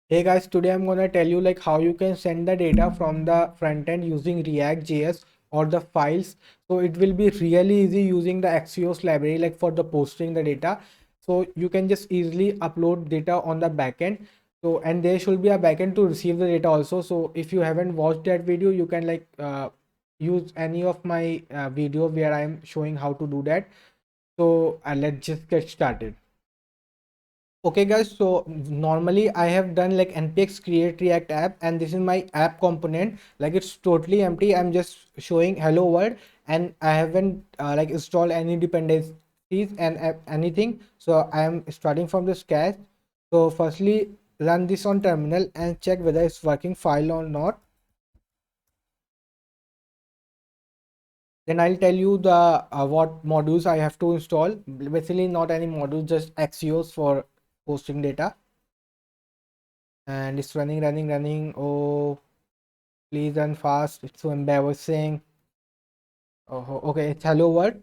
Hey guys, today I'm gonna tell you like how you can send the data from the front end using React.js or the files. So it will be really easy using the Axios library like for the posting the data. So you can just easily upload data on the backend. So and there should be a backend to receive the data also. So if you haven't watched that video, you can use any of my video where I'm showing how to do that. So let's just get started. Okay guys, so normally I have done like npx create react app, and this is my app component. Like it's totally empty. I'm just showing hello world, and I haven't like installed any dependencies and anything. So I am starting from the scratch. So firstly, run this on terminal and check whether it's working file or not. Then I'll tell you the what modules I have to install. Basically not any module, just axios for posting data. And it's running. Oh, please run fast. It's so embarrassing. Oh, okay, it's hello world.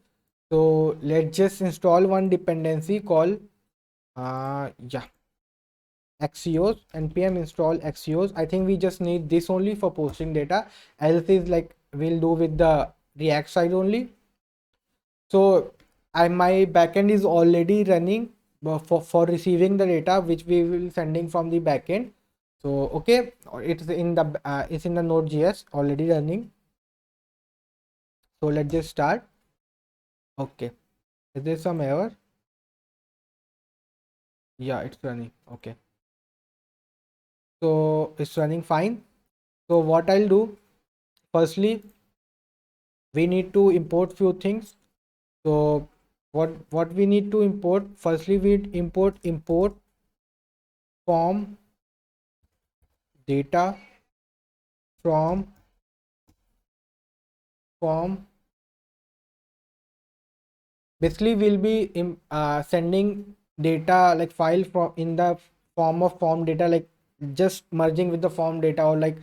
So let's just install one dependency called yeah, Axios. npm install Axios. I think we just need this only for posting data. Else is like we'll do with the React side only. So my backend is already running for receiving the data which we will sending from the backend. So okay, it's in the Node.js already running. So let's just start. Okay, is there some error? Yeah, it's running. Okay, so it's running fine. So what I'll do, firstly we need to import few things. So what we need to import, firstly we import form data from form. Basically we'll be sending data like file from in the form of form data, like just merging with the form data, or like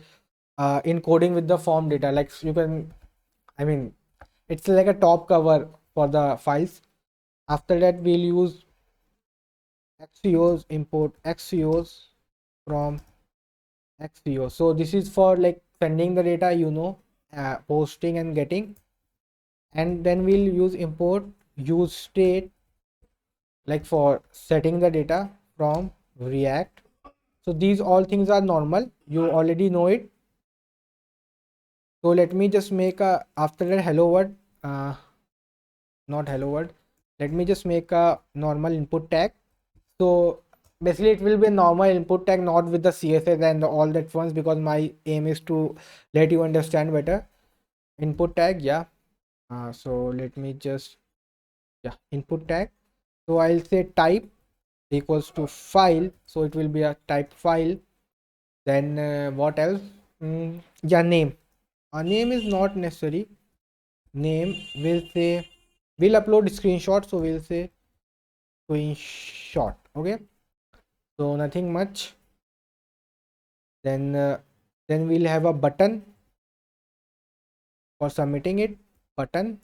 encoding with the form data. Like you can, I mean, it's like a top cover for the files. After that we'll use Axios, import Axios from Axios. So this is for like sending the data, posting and getting. And then we'll use import use state, like for setting the data from React. So these all things are normal, you already know it. So let me just make a, after that hello world, uh, not hello world, let me just make a normal input tag. So basically it will be a normal input tag, not with the css and all that ones, because my aim is to let you understand better. Input tag, yeah. So let me just, yeah, input tag. So I'll say type equals to file, so it will be a type file. Then what else? Yeah, name. A name is not necessary. Name will say, we'll upload screenshot, so we'll say screenshot. Okay, so nothing much. Then we'll have a button for submitting it, button,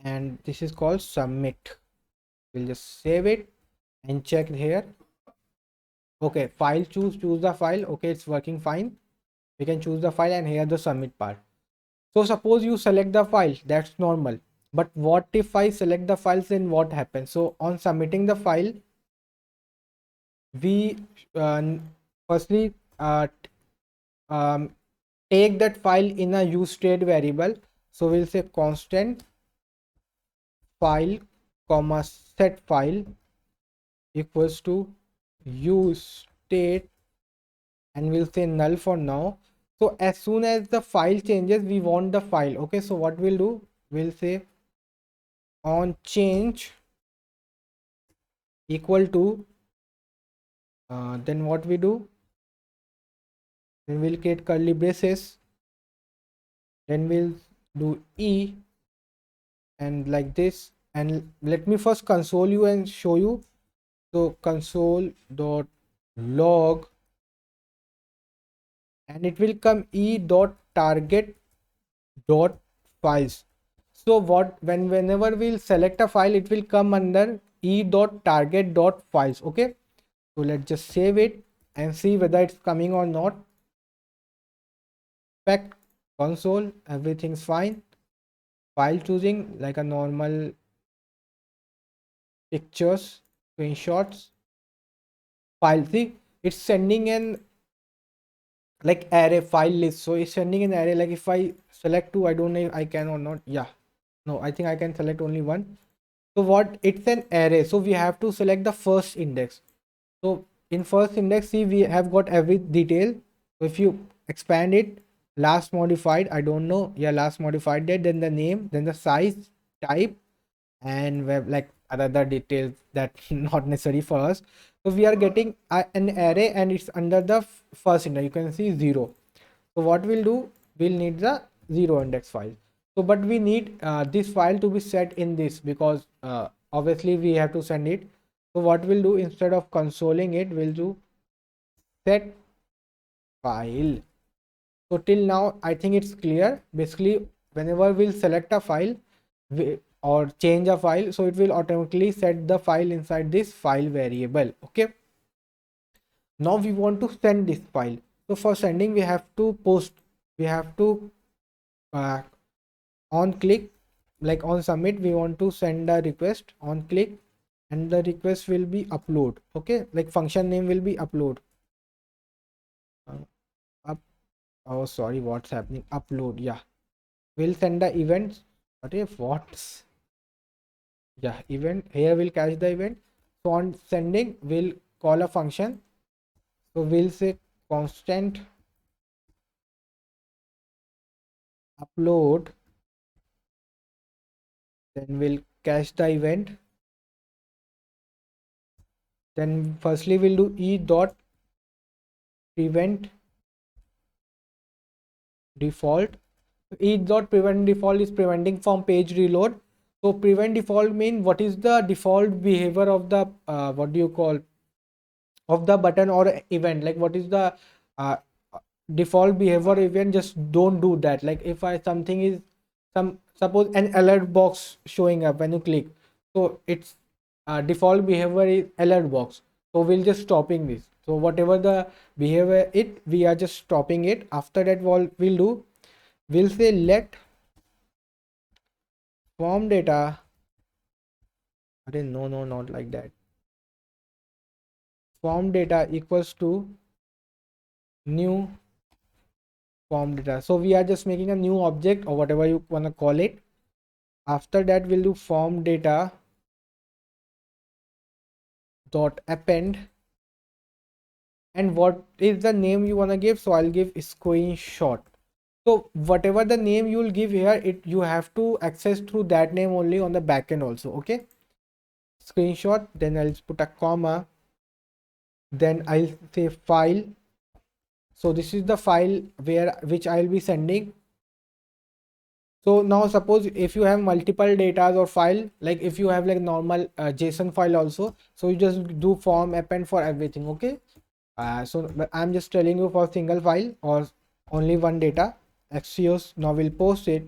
and this is called submit. We'll just save it and check here. Okay, file, choose the file. Okay, it's working fine. We can choose the file, and here the submit part. So suppose you select the file, that's normal. But what if I select the files, then what happens? So on submitting the file, we firstly um, take that file in a use state variable. So we'll say constant file comma set file equals to use state, and we'll say null for now. So as soon as the file changes, we want the file. Okay, so what we'll do, we'll say on change equal to then what we do, then we'll create curly braces, then we'll do e, and like this. And let me first console you and show you. So console dot log, and it will come e dot target dot files. So whenever we'll select a file, it will come under e dot target dot files. Okay, So let's just save it and see whether it's coming or not. Expect console, everything's fine. File choosing like a normal pictures, screenshots, file. See, it's sending an like array file list. So it's sending an array. Like if I select two, I don't know if I can or not. Yeah, no, I think I can select only one. So what, it's an array, so we have to select the first index. So in first index, see, we have got every detail. So if you expand it, last modified, I don't know, yeah, last modified date, then the name, then the size, type, and web, like other details that not necessary for us. So we are getting an array and it's under the first index, you can see 0. So what we'll do, we'll need the 0 index file. So but we need this file to be set in this, because obviously we have to send it. So what we'll do, instead of consoling it, we'll do set file. So till now I think it's clear. Basically whenever we'll select a file or change a file, so it will automatically set the file inside this file variable. Okay, now we want to send this file. So for sending, we have to post, we have to uh, on click, like on submit, we want to send a request, on click, and the request will be upload. Okay, like function name will be upload. Up, oh sorry, what's happening, upload. Yeah, we'll send the events. What if what's, yeah, event, here we'll catch the event. So on sending, we'll call a function. So we'll say constant upload, then we'll catch the event. Then firstly we'll do e dot prevent default. E dot prevent default is preventing from page reload. So prevent default mean what is the default behavior of the what do you call, of the button or event, like what is the uh, default behavior event, just don't do that. Like if I something is some, suppose an alert box showing up when you click, so it's default behavior is alert box, so we'll just stopping this. So whatever the behavior it, we are just stopping it. After that, what we'll do, we'll say let form data, no, not like that, form data equals to new form data. So we are just making a new object or whatever you want to call it. After that, we'll do form data dot append, and what is the name you want to give. So I'll give screenshot. So whatever the name you will give here, it you have to access through that name only on the backend also. Okay, screenshot, then I'll put a comma, then I'll say file. So this is the file which I'll be sending. So now suppose if you have multiple data or file, like if you have like normal JSON file also, so you just do form append for everything. Okay, so but I'm just telling you for single file or only one data. Axios, now we'll post it.